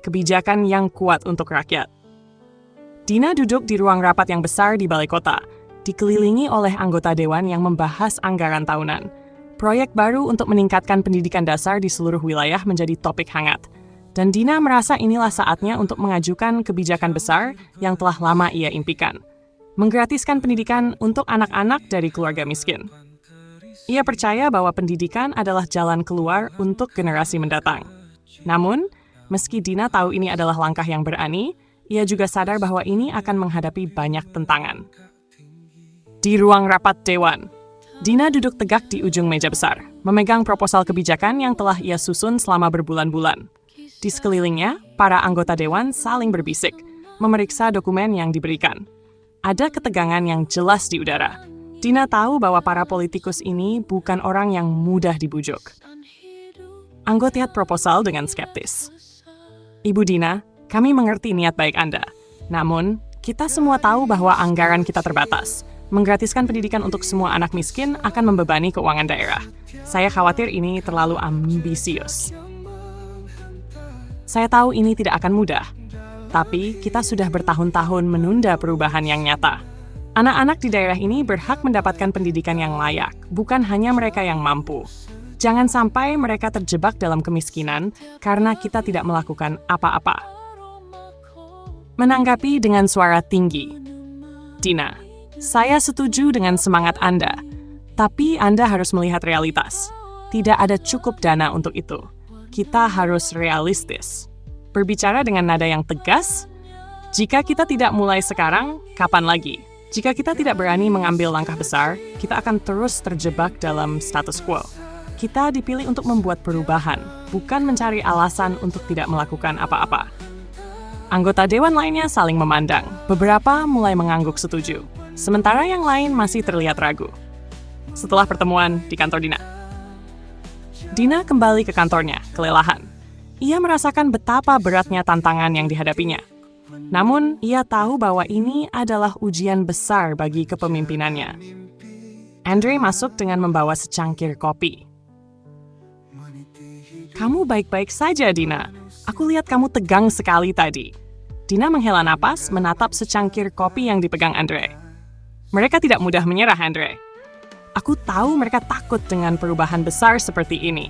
kebijakan yang kuat untuk rakyat. Dina duduk di ruang rapat yang besar di Balai Kota, dikelilingi oleh anggota dewan yang membahas anggaran tahunan. Proyek baru untuk meningkatkan pendidikan dasar di seluruh wilayah menjadi topik hangat. Dan Dina merasa inilah saatnya untuk mengajukan kebijakan besar yang telah lama ia impikan. Menggratiskan pendidikan untuk anak-anak dari keluarga miskin. Ia percaya bahwa pendidikan adalah jalan keluar untuk generasi mendatang. Namun, meski Dina tahu ini adalah langkah yang berani, ia juga sadar bahwa ini akan menghadapi banyak tentangan. Di ruang rapat dewan, Dina duduk tegak di ujung meja besar, memegang proposal kebijakan yang telah ia susun selama berbulan-bulan. Di sekelilingnya, para anggota dewan saling berbisik, memeriksa dokumen yang diberikan. Ada ketegangan yang jelas di udara. Dina tahu bahwa para politikus ini bukan orang yang mudah dibujuk. Anggota lihat proposal dengan skeptis. Ibu Dina, kami mengerti niat baik Anda. Namun, kita semua tahu bahwa anggaran kita terbatas. Menggratiskan pendidikan untuk semua anak miskin akan membebani keuangan daerah. Saya khawatir ini terlalu ambisius. Saya tahu ini tidak akan mudah, tapi kita sudah bertahun-tahun menunda perubahan yang nyata. Anak-anak di daerah ini berhak mendapatkan pendidikan yang layak, bukan hanya mereka yang mampu. Jangan sampai mereka terjebak dalam kemiskinan karena kita tidak melakukan apa-apa. Menanggapi dengan suara tinggi, Dina, saya setuju dengan semangat Anda, tapi Anda harus melihat realitas. Tidak ada cukup dana untuk itu. Kita harus realistis. Berbicara dengan nada yang tegas, jika kita tidak mulai sekarang, kapan lagi? Jika kita tidak berani mengambil langkah besar, kita akan terus terjebak dalam status quo. Kita dipilih untuk membuat perubahan, bukan mencari alasan untuk tidak melakukan apa-apa. Anggota dewan lainnya saling memandang. Beberapa mulai mengangguk setuju, sementara yang lain masih terlihat ragu. Setelah pertemuan di kantor Dina kembali ke kantornya, kelelahan. Ia merasakan betapa beratnya tantangan yang dihadapinya. Namun, ia tahu bahwa ini adalah ujian besar bagi kepemimpinannya. Andre masuk dengan membawa secangkir kopi. Kamu baik-baik saja, Dina. Aku lihat kamu tegang sekali tadi. Dina menghela napas, menatap secangkir kopi yang dipegang Andre. Mereka tidak mudah menyerah, Andre. Aku tahu mereka takut dengan perubahan besar seperti ini.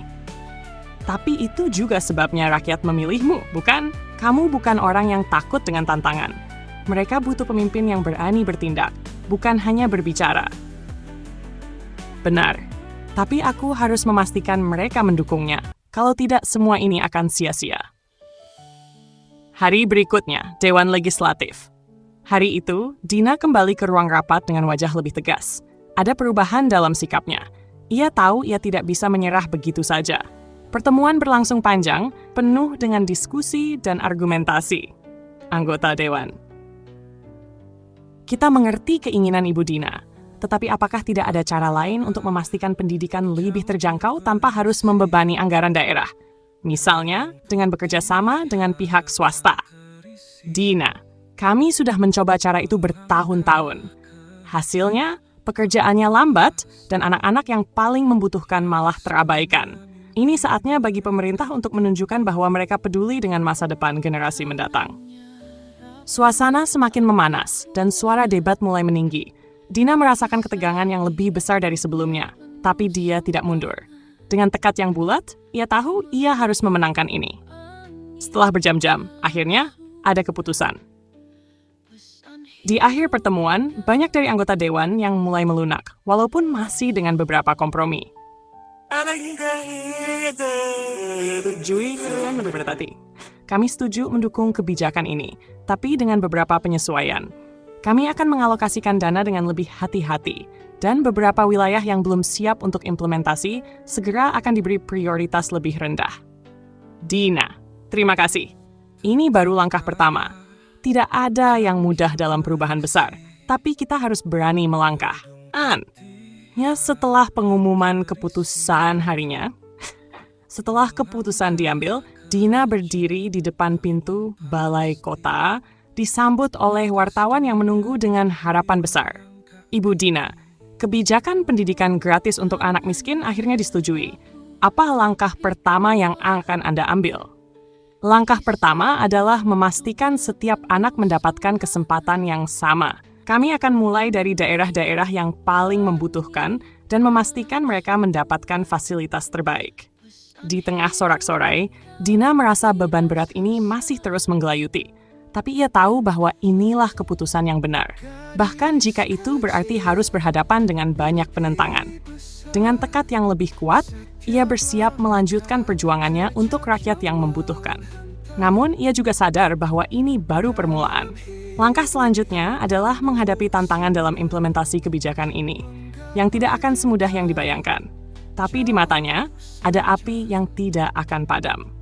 Tapi itu juga sebabnya rakyat memilihmu, bukan? Kamu bukan orang yang takut dengan tantangan. Mereka butuh pemimpin yang berani bertindak, bukan hanya berbicara. Benar, tapi aku harus memastikan mereka mendukungnya. Kalau tidak, semua ini akan sia-sia. Hari berikutnya, Dewan Legislatif. Hari itu, Dina kembali ke ruang rapat dengan wajah lebih tegas. Ada perubahan dalam sikapnya. Ia tahu ia tidak bisa menyerah begitu saja. Pertemuan berlangsung panjang, penuh dengan diskusi dan argumentasi. Anggota Dewan. Kita mengerti keinginan Ibu Dina, tetapi apakah tidak ada cara lain untuk memastikan pendidikan lebih terjangkau tanpa harus membebani anggaran daerah? Misalnya, dengan bekerja sama dengan pihak swasta. Dina, kami sudah mencoba cara itu bertahun-tahun. Hasilnya, pekerjaannya lambat dan anak-anak yang paling membutuhkan malah terabaikan. Ini saatnya bagi pemerintah untuk menunjukkan bahwa mereka peduli dengan masa depan generasi mendatang. Suasana semakin memanas dan suara debat mulai meninggi. Dina merasakan ketegangan yang lebih besar dari sebelumnya, tapi dia tidak mundur. Dengan tekad yang bulat, ia tahu ia harus memenangkan ini. Setelah berjam-jam, akhirnya ada keputusan. Di akhir pertemuan, banyak dari anggota dewan yang mulai melunak, walaupun masih dengan beberapa kompromi. Kami setuju mendukung kebijakan ini, tapi dengan beberapa penyesuaian. Kami akan mengalokasikan dana dengan lebih hati-hati, dan beberapa wilayah yang belum siap untuk implementasi segera akan diberi prioritas lebih rendah. Dina, terima kasih. Ini baru langkah pertama. Tidak ada yang mudah dalam perubahan besar, tapi kita harus berani melangkah. Setelah pengumuman keputusan harinya, setelah keputusan diambil, Dina berdiri di depan pintu Balai Kota, disambut oleh wartawan yang menunggu dengan harapan besar. Ibu Dina, kebijakan pendidikan gratis untuk anak miskin akhirnya disetujui. Apa langkah pertama yang akan Anda ambil? Langkah pertama adalah memastikan setiap anak mendapatkan kesempatan yang sama. Kami akan mulai dari daerah-daerah yang paling membutuhkan dan memastikan mereka mendapatkan fasilitas terbaik. Di tengah sorak-sorai, Dina merasa beban berat ini masih terus menggelayuti. Tapi ia tahu bahwa inilah keputusan yang benar. Bahkan jika itu berarti harus berhadapan dengan banyak penentangan. Dengan tekad yang lebih kuat, ia bersiap melanjutkan perjuangannya untuk rakyat yang membutuhkan. Namun, ia juga sadar bahwa ini baru permulaan. Langkah selanjutnya adalah menghadapi tantangan dalam implementasi kebijakan ini, yang tidak akan semudah yang dibayangkan. Tapi di matanya, ada api yang tidak akan padam.